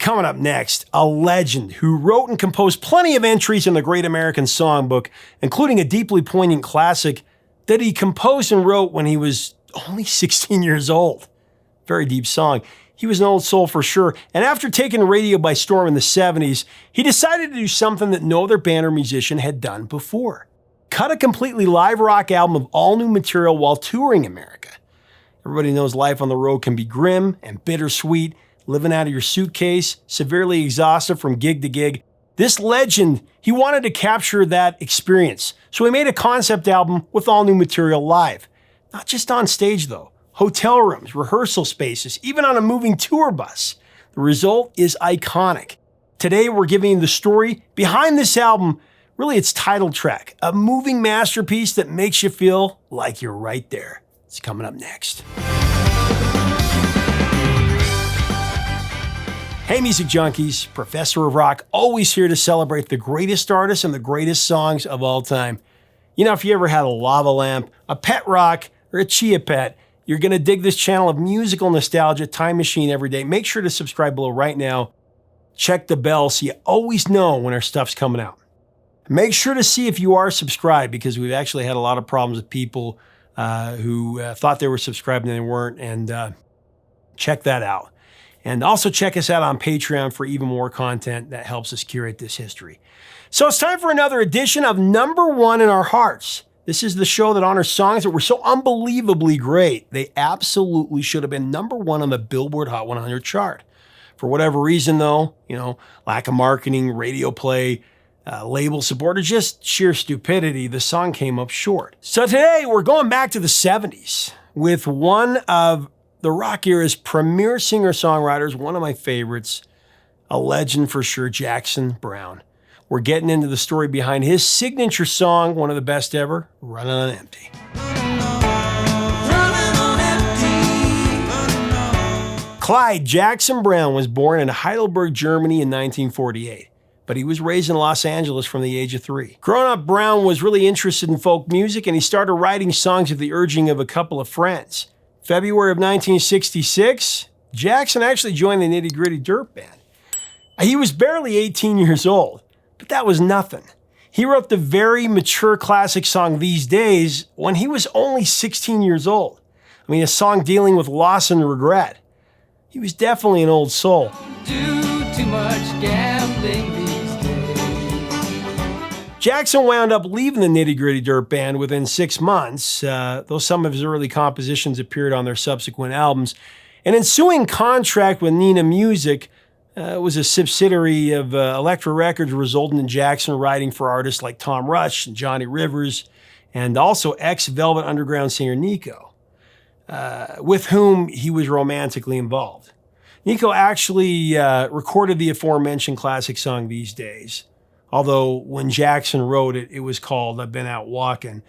Coming up next, a legend who wrote and composed plenty of entries in the Great American Songbook, including a deeply poignant classic that he composed and wrote when he was only 16 years old. Very deep song. He was an old soul for sure, and after taking radio by storm in the 70s, he decided to do something that no other band or musician had done before. Cut a completely live rock album of all new material while touring America. Everybody knows life on the road can be grim and bittersweet, living out of your suitcase, severely exhausted from gig to gig. This legend, he wanted to capture that experience. So he made a concept album with all new material live. Not just on stage though. Hotel rooms, rehearsal spaces, even on a moving tour bus. The result is iconic. Today we're giving you the story behind this album, really its title track, a moving masterpiece that makes you feel like you're right there. It's coming up next. Hey music junkies, Professor of Rock, always here to celebrate the greatest artists and the greatest songs of all time. You know, if you ever had a lava lamp, a pet rock, or a chia pet, you're going to dig this channel of musical nostalgia, Time Machine every day. Make sure to subscribe below right now. Check the bell so you always know when our stuff's coming out. Make sure to see if you are subscribed, because we've actually had a lot of problems with people who thought they were subscribed and they weren't, and check that out. And also check us out on Patreon for even more content that helps us curate this history. So it's time for another edition of Number One in Our Hearts. This is the show that honors songs that were so unbelievably great, they absolutely should have been number one on the Billboard Hot 100 chart. For whatever reason though, lack of marketing, radio play, label support, or just sheer stupidity, the song came up short. So today we're going back to the 70s with one of the rock era's premier singer-songwriters, one of my favorites, a legend for sure, Jackson Browne. We're getting into the story behind his signature song, one of the best ever, Running on Empty. Clyde Jackson Browne was born in Heidelberg, Germany in 1948, but he was raised in Los Angeles from the age of 3. Growing up, Browne was really interested in folk music, and he started writing songs at the urging of a couple of friends. February of 1966, Jackson actually joined the Nitty Gritty Dirt Band. He was barely 18 years old, but that was nothing. He wrote the very mature classic song These Days when he was only 16 years old. I mean, a song dealing with loss and regret. He was definitely an old soul. Do too much gambling these days. Jackson wound up leaving the Nitty Gritty Dirt Band within 6 months, though some of his early compositions appeared on their subsequent albums. An ensuing contract with Nina Music was a subsidiary of Elektra Records, resulting in Jackson writing for artists like Tom Rush and Johnny Rivers, and also ex-Velvet Underground singer Nico, with whom he was romantically involved. Nico actually recorded the aforementioned classic song These Days, although when Jackson wrote it, it was called I've Been Out Walking.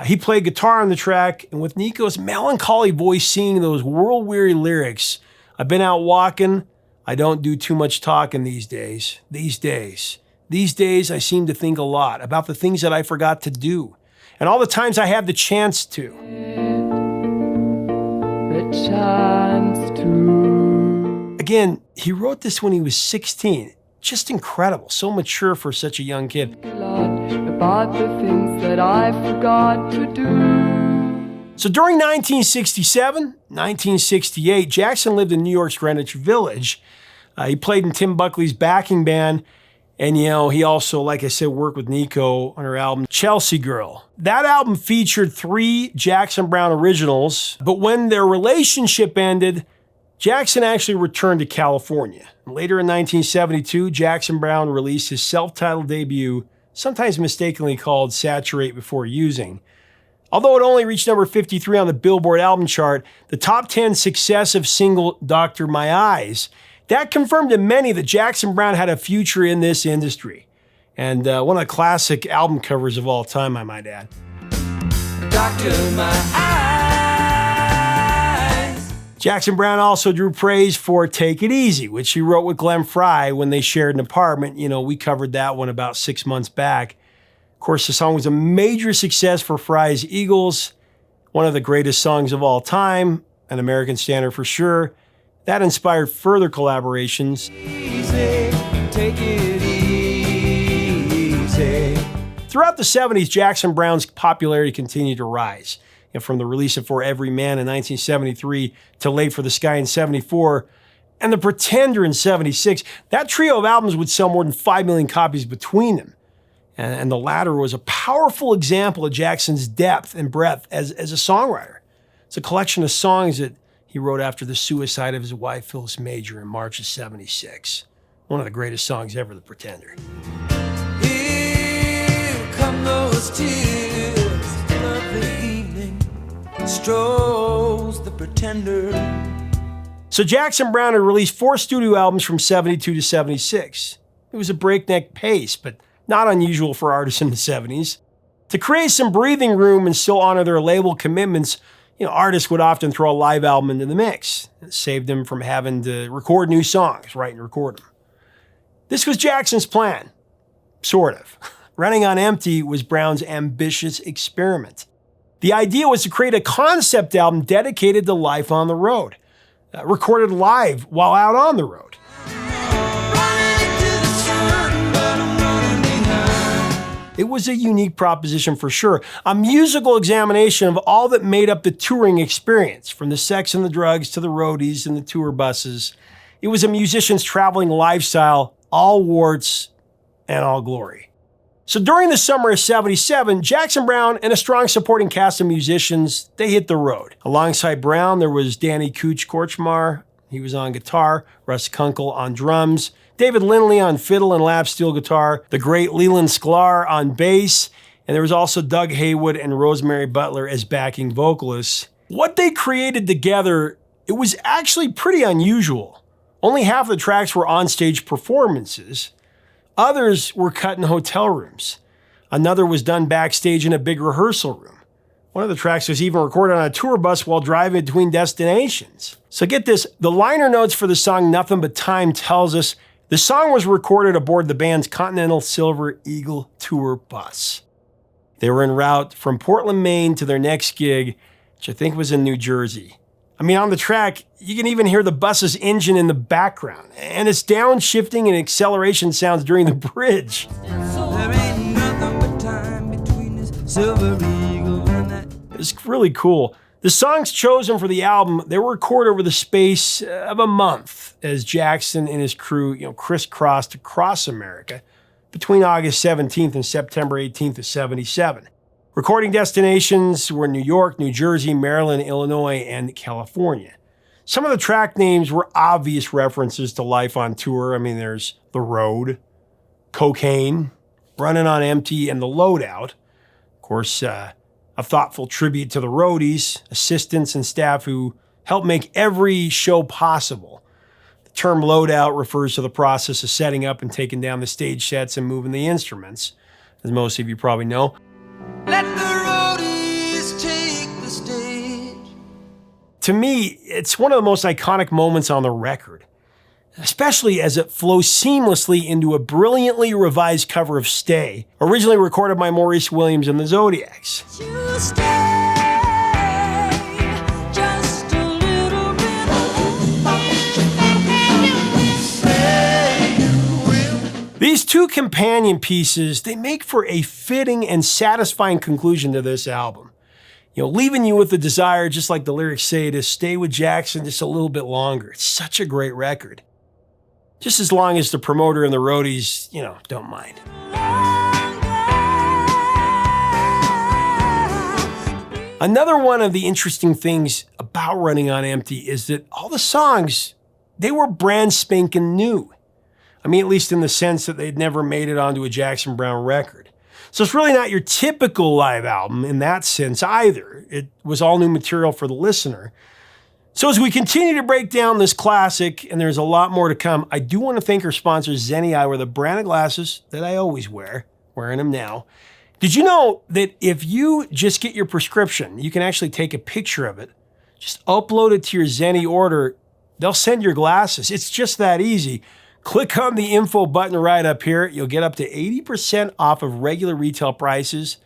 He played guitar on the track, and with Nico's melancholy voice singing those world-weary lyrics, I've been out walking, I don't do too much talking these days. These days I seem to think a lot about the things that I forgot to do, and all the times I have the chance to. The chance to. Again, he wrote this when he was 16. Just incredible, so mature for such a young kid. A lot about the things that I forgot to do. So during 1967, 1968, Jackson lived in New York's Greenwich Village. He played in Tim Buckley's backing band, and he also, like I said, worked with Nico on her album Chelsea Girl. That album featured 3 Jackson Browne originals, but when their relationship ended, Jackson actually returned to California. Later in 1972, Jackson Browne released his self-titled debut, sometimes mistakenly called Saturate Before Using. Although it only reached number 53 on the Billboard album chart, the top 10 successive single Dr. My Eyes, that confirmed to many that Jackson Browne had a future in this industry. And one of the classic album covers of all time, I might add. Dr. My Eyes. Jackson Browne also drew praise for Take It Easy, which he wrote with Glenn Frey when they shared an apartment. We covered that one about 6 months back. Of course, the song was a major success for Frey's Eagles, one of the greatest songs of all time, an American standard for sure. That inspired further collaborations. Easy, take it easy. Throughout the 70s, Jackson Browne's popularity continued to rise. And from the release of For Every Man in 1973 to Late for the Sky in 74, and The Pretender in 76, that trio of albums would sell more than 5 million copies between them. And the latter was a powerful example of Jackson's depth and breadth as a songwriter. It's a collection of songs that he wrote after the suicide of his wife, Phyllis Major, in March of 76. One of the greatest songs ever, The Pretender. Here come those tears of the evening, strolls the pretender. So Jackson Browne had released 4 studio albums from 72 to 76. It was a breakneck pace, but not unusual for artists in the 70s. To create some breathing room and still honor their label commitments, artists would often throw a live album into the mix. It saved them from having to record new songs, write and record them. This was Jackson's plan. Sort of. Running on Empty was Browne's ambitious experiment. The idea was to create a concept album dedicated to life on the road, recorded live while out on the road. It was a unique proposition for sure, a musical examination of all that made up the touring experience, from the sex and the drugs to the roadies and the tour buses. It was a musician's traveling lifestyle, all warts and all glory. So during the summer of 77, Jackson Browne and a strong supporting cast of musicians, they hit the road. Alongside Browne, there was Danny Cooch Korchmar. He was on guitar, Russ Kunkel on drums, David Lindley on fiddle and lap steel guitar, the great Leland Sklar on bass, and there was also Doug Haywood and Rosemary Butler as backing vocalists. What they created together, it was actually pretty unusual. Only half the tracks were onstage performances. Others were cut in hotel rooms. Another was done backstage in a big rehearsal room. One of the tracks was even recorded on a tour bus while driving between destinations. So get this, the liner notes for the song Nothing But Time tells us the song was recorded aboard the band's Continental Silver Eagle tour bus. They were en route from Portland, Maine to their next gig, which I think was in New Jersey. I mean, on the track, you can even hear the bus's engine in the background, and its downshifting and acceleration sounds during the bridge. There ain't nothing but time between this silver eagle and that. It's really cool. The songs chosen for the album, they were recorded over the space of a month as Jackson and his crew, crisscrossed across America between August 17th and September 18th of 77. Recording destinations were New York, New Jersey, Maryland, Illinois, and California. Some of the track names were obvious references to life on tour. I mean, there's The Road, Cocaine, Running on Empty, and The Loadout. Of course, a thoughtful tribute to the roadies, assistants, and staff who helped make every show possible. The term loadout refers to the process of setting up and taking down the stage sets and moving the instruments, as most of you probably know. Let the roadies take the stage. To me, it's one of the most iconic moments on the record, especially as it flows seamlessly into a brilliantly revised cover of Stay, originally recorded by Maurice Williams and the Zodiacs. You stay just a little bit. These two companion pieces, they make for a fitting and satisfying conclusion to this album. Leaving you with the desire, just like the lyrics say, to stay with Jackson just a little bit longer. It's such a great record. Just as long as the promoter and the roadies, don't mind. Another one of the interesting things about Running on Empty is that all the songs, they were brand spanking new. I mean, at least in the sense that they'd never made it onto a Jackson Browne record. So it's really not your typical live album in that sense either. It was all new material for the listener. So as we continue to break down this classic, and there's a lot more to come, I do want to thank our sponsor, Zenni Eyewear, the brand of glasses that I always wear, wearing them now. Did you know that if you just get your prescription, you can actually take a picture of it, just upload it to your Zenni order, they'll send your glasses. It's just that easy. Click on the info button right up here. You'll get up to 80% off of regular retail prices.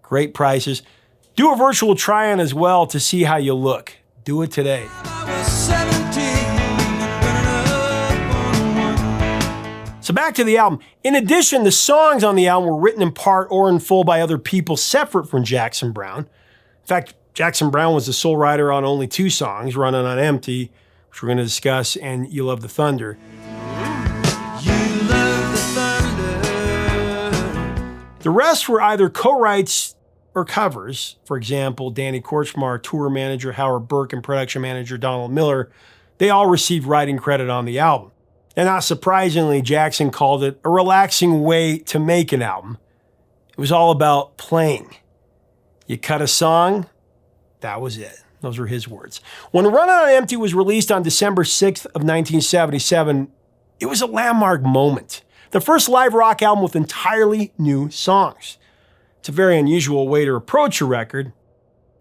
Great prices. Do a virtual try-on as well to see how you look. Do it today. I was 17. So back to the album. In addition, the songs on the album were written in part or in full by other people separate from Jackson Browne. In fact, Jackson Browne was the sole writer on only 2 songs, Running on Empty, which we're going to discuss, and You Love the Thunder. The rest were either co-writes or covers. For example, Danny Korchmar, tour manager Howard Burke, and production manager Donald Miller, they all received writing credit on the album. And not surprisingly, Jackson called it a relaxing way to make an album. It was all about playing. You cut a song, that was it. Those were his words. When Runnin' on Empty was released on December 6th of 1977, it was a landmark moment. The first live rock album with entirely new songs. It's a very unusual way to approach a record.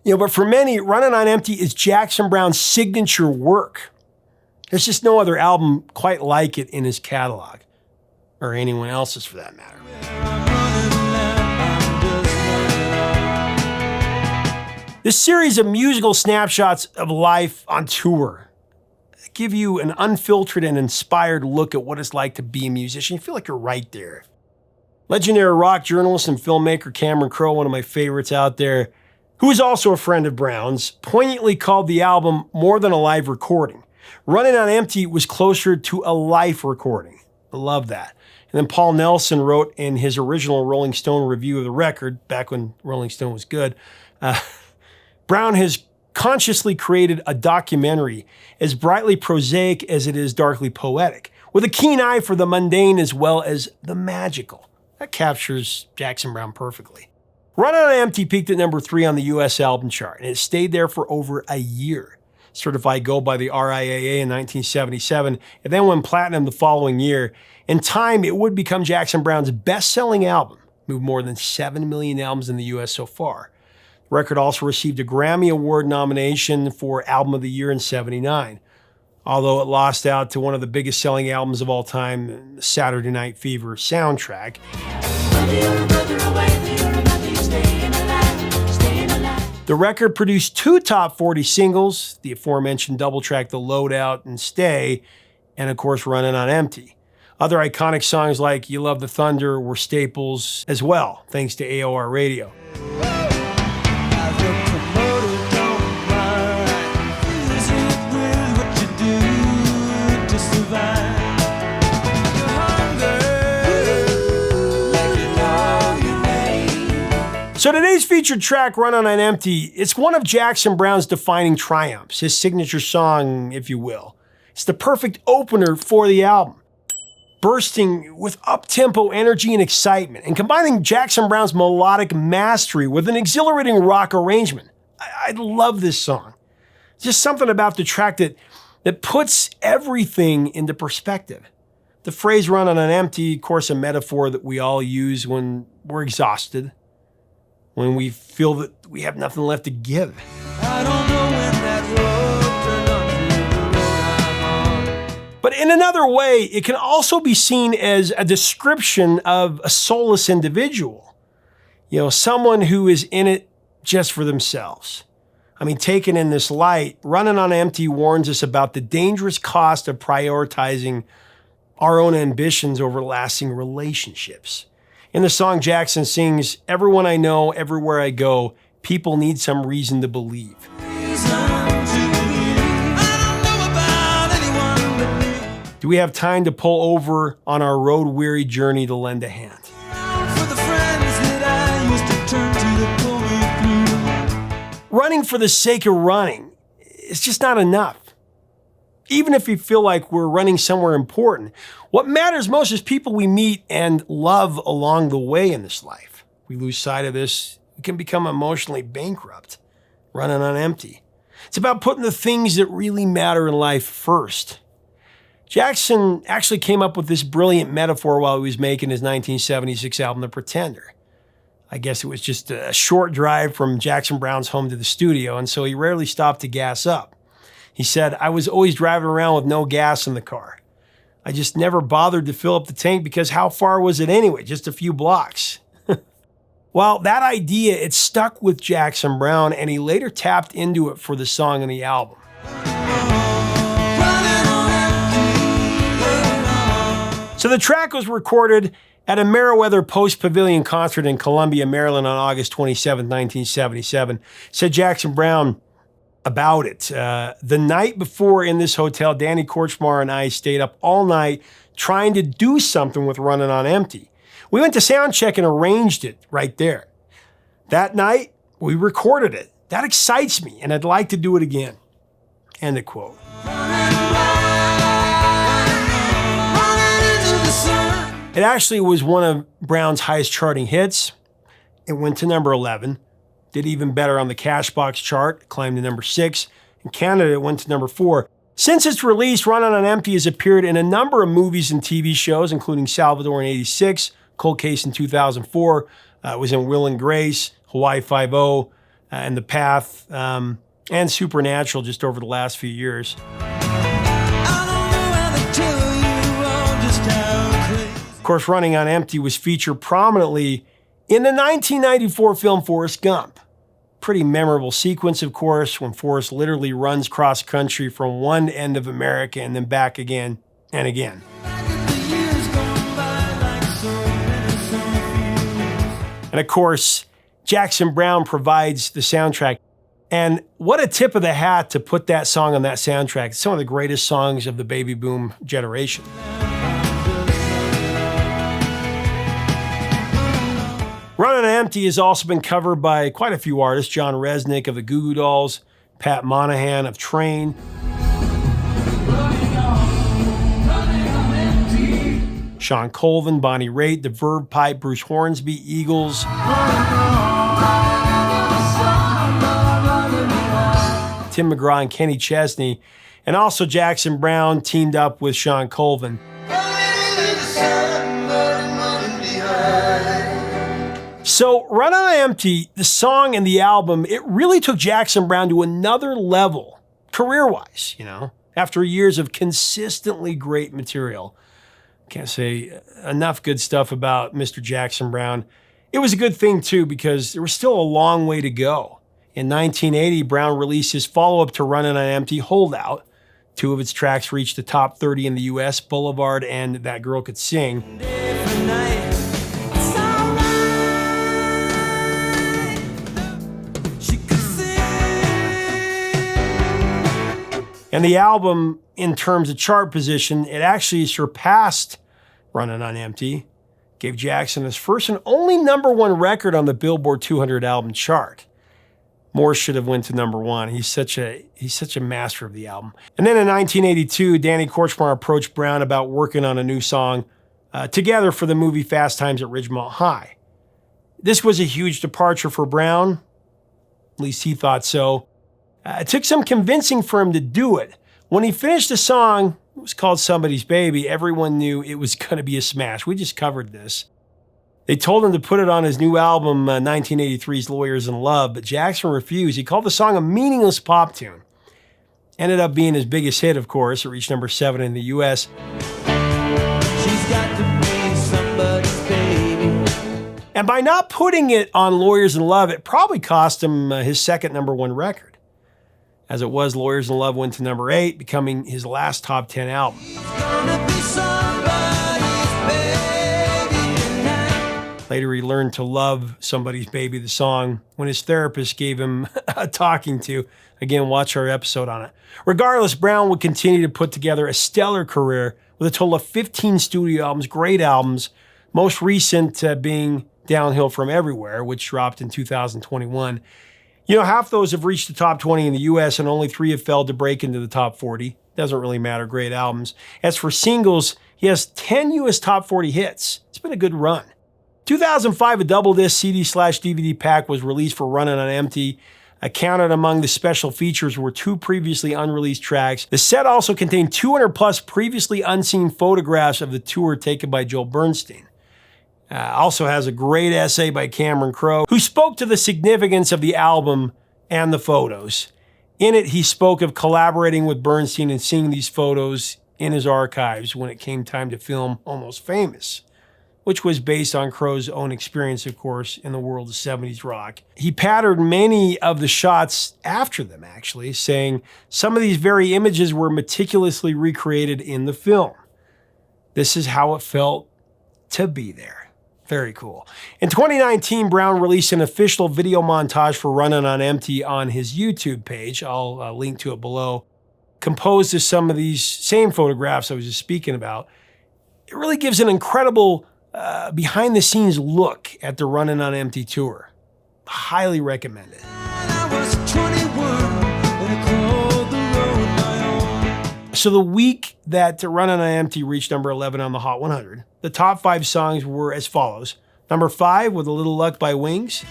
But for many, Runnin' on Empty is Jackson Browne's signature work. There's just no other album quite like it in his catalog, or anyone else's for that matter. This series of musical snapshots of life on tour give you an unfiltered and inspired look at what it's like to be a musician. You feel like you're right there. Legendary rock journalist and filmmaker Cameron Crowe, one of my favorites out there, who is also a friend of Browne's, poignantly called the album more than a live recording. Running on Empty was closer to a life recording. I love that. And then Paul Nelson wrote in his original Rolling Stone review of the record, back when Rolling Stone was good, Browne has consciously created a documentary as brightly prosaic as it is darkly poetic, with a keen eye for the mundane as well as the magical. That captures Jackson Browne perfectly. Runnin' on Empty peaked at number 3 on the US album chart, and it stayed there for over a year. Certified gold by the RIAA in 1977, and then went platinum the following year. In time, it would become Jackson Browne's best-selling album, moved more than 7 million albums in the US so far. The record also received a Grammy Award nomination for Album of the Year in '79, although it lost out to one of the biggest-selling albums of all time, the Saturday Night Fever soundtrack. The record produced 2 top 40 singles, the aforementioned double track The Loadout and Stay, and of course Runnin' on Empty. Other iconic songs like You Love the Thunder were staples as well, thanks to AOR Radio. So today's featured track, Runnin' on Empty, it's one of Jackson Browne's defining triumphs, his signature song, if you will. It's the perfect opener for the album, bursting with up-tempo energy and excitement, and combining Jackson Browne's melodic mastery with an exhilarating rock arrangement. I love this song. Just something about the track that puts everything into perspective. The phrase Runnin' on Empty, of course, a metaphor that we all use when we're exhausted, when we feel that we have nothing left to give. I don't know when that road turned onto the road I'm on. But in another way, it can also be seen as a description of a soulless individual. Someone who is in it just for themselves. Taken in this light, Runnin' on Empty warns us about the dangerous cost of prioritizing our own ambitions over lasting relationships. In the song, Jackson sings, "Everyone I know, everywhere I go, people need some reason to believe." Do we have time to pull over on our road-weary journey to lend a hand? Running for the sake of running is just not enough. Even if we feel like we're running somewhere important, what matters most is people we meet and love along the way in this life. We lose sight of this, we can become emotionally bankrupt, running on empty. It's about putting the things that really matter in life first. Jackson actually came up with this brilliant metaphor while he was making his 1976 album, The Pretender. I guess it was just a short drive from Jackson Browne's home to the studio, and so he rarely stopped to gas up. He said, "I was always driving around with no gas in the car. I just never bothered to fill up the tank because how far was it anyway? Just a few blocks." Well, that idea, it stuck with Jackson Browne, and he later tapped into it for the song on the album. So the track was recorded at a Meriwether Post Pavilion concert in Columbia, Maryland on August 27, 1977. Said Jackson Browne about it. The night before in this hotel, Danny Korchmar and I stayed up all night trying to do something with Running on Empty. We went to sound check and arranged it right there. That night, we recorded it. That excites me, and I'd like to do it again. End of quote. It actually was one of Browne's highest charting hits. It went to number 11. Did even better on the Cashbox chart, climbed to number 6. In Canada, it went to number 4. Since its release, Running on Empty has appeared in a number of movies and TV shows, including Salvador in '86, Cold Case in 2004. It was in Will and Grace, Hawaii Five-0, and The Path, and Supernatural just over the last few years. Of course, Running on Empty was featured prominently in the 1994 film Forrest Gump. Pretty memorable sequence, of course, when Forrest literally runs cross country from one end of America and then back again and again. And of course, Jackson Browne provides the soundtrack. And what a tip of the hat to put that song on that soundtrack. It's some of the greatest songs of the baby boom generation. Running on Empty has also been covered by quite a few artists. John Resnick of the Goo Goo Dolls, Pat Monahan of Train, Sean Colvin, Bonnie Raitt, The Verve Pipe, Bruce Hornsby, Eagles, Tim McGraw and Kenny Chesney, and also Jackson Browne teamed up with Sean Colvin. So Running on Empty, the song and the album, it really took Jackson Browne to another level, career-wise, after years of consistently great material. Can't say enough good stuff about Mr. Jackson Browne. It was a good thing, too, because there was still a long way to go. In 1980, Browne released his follow-up to Running on Empty, Holdout. 2 of its tracks reached the top 30 in the U.S., Boulevard and That Girl Could Sing. And the album, in terms of chart position, it actually surpassed Running on Empty, gave Jackson his first and only number 1 record on the Billboard 200 album chart. More should have went to number 1. He's such a master of the album. And then in 1982, Danny Korchmar approached Browne about working on a new song together for the movie Fast Times at Ridgemont High. This was a huge departure for Browne, at least he thought so. It took some convincing for him to do it. When he finished the song, it was called Somebody's Baby, everyone knew it was going to be a smash. We just covered this. They told him to put it on his new album, 1983's Lawyers in Love, but Jackson refused. He called the song a meaningless pop tune. Ended up being his biggest hit, of course. It reached number 7 in the U.S. She's got to be somebody's baby. And by not putting it on Lawyers in Love, it probably cost him his second number 1 record. As it was, Lawyers in Love went to number 8, becoming his last top 10 album. Later, he learned to love Somebody's Baby, the song, when his therapist gave him a talking to. Again, watch our episode on it. Regardless, Browne would continue to put together a stellar career with a total of 15 studio albums, great albums, most recent being Downhill from Everywhere, which dropped in 2021. Half those have reached the top 20 in the U.S. and only 3 have failed to break into the top 40. Doesn't really matter, great albums. As for singles, he has 10 U.S. top 40 hits. It's been a good run. 2005, a double disc CD/DVD pack was released for Running on Empty. Counted among the special features were 2 previously unreleased tracks. The set also contained 200 plus previously unseen photographs of the tour taken by Joel Bernstein. Also has a great essay by Cameron Crowe, who spoke to the significance of the album and the photos. In it, he spoke of collaborating with Bernstein and seeing these photos in his archives when it came time to film Almost Famous, which was based on Crowe's own experience, of course, in the world of 70s rock. He patterned many of the shots after them, actually, saying some of these very images were meticulously recreated in the film. This is how it felt to be there. Very cool. In 2019, Browne released an official video montage for Running on Empty on his YouTube page. I'll link to it below. Composed of some of these same photographs I was just speaking about. It really gives an incredible behind-the-scenes look at the Running on Empty tour. Highly recommend it. I was 21 when I called the road my own. So the week that Running on Empty reached number 11 on the Hot 100, the top 5 songs were as follows. Number 5, With a Little Luck by Wings.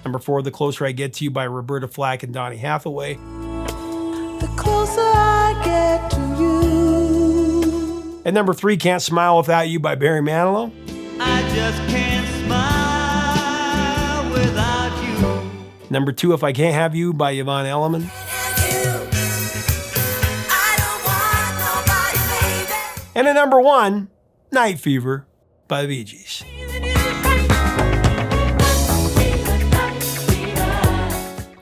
Number 4, The Closer I Get to You by Roberta Flack and Donny Hathaway. The closer I get to you. And number 3, Can't Smile Without You by Barry Manilow. I just can't smile without you. Number 2, If I Can't Have You by Yvonne Elliman. And at number 1, Night Fever by the Bee Gees.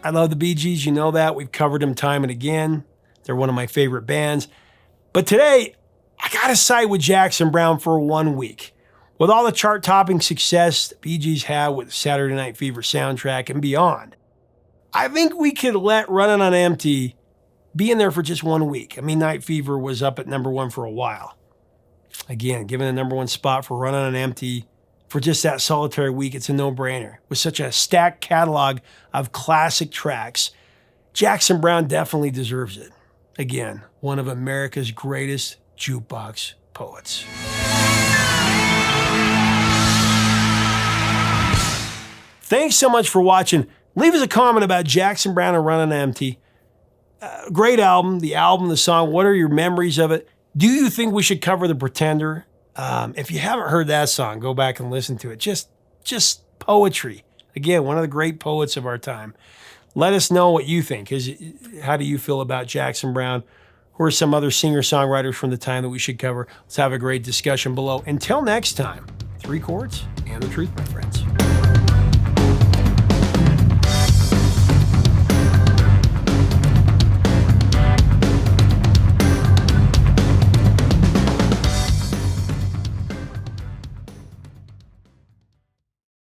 I love the Bee Gees, you know that. We've covered them time and again. They're one of my favorite bands. But today, I gotta side with Jackson Browne for 1 week. With all the chart-topping success the Bee Gees had with the Saturday Night Fever soundtrack and beyond, I think we could let Running on Empty be in there for just 1 week. I mean, Night Fever was up at number 1 for a while. Again, given the number 1 spot for Running on Empty for just that solitary week, it's a no-brainer. With such a stacked catalog of classic tracks, Jackson Browne definitely deserves it. Again, one of America's greatest jukebox poets. Thanks so much for watching. Leave us a comment about Jackson Browne and Running on Empty. Great album, the song. What are your memories of it? Do you think we should cover The Pretender? If you haven't heard that song, go back and listen to it. Just poetry. Again, one of the great poets of our time. Let us know what you think. How do you feel about Jackson Browne? Who are some other singer-songwriters from the time that we should cover? Let's have a great discussion below. Until next time, 3 chords and the truth, my friends.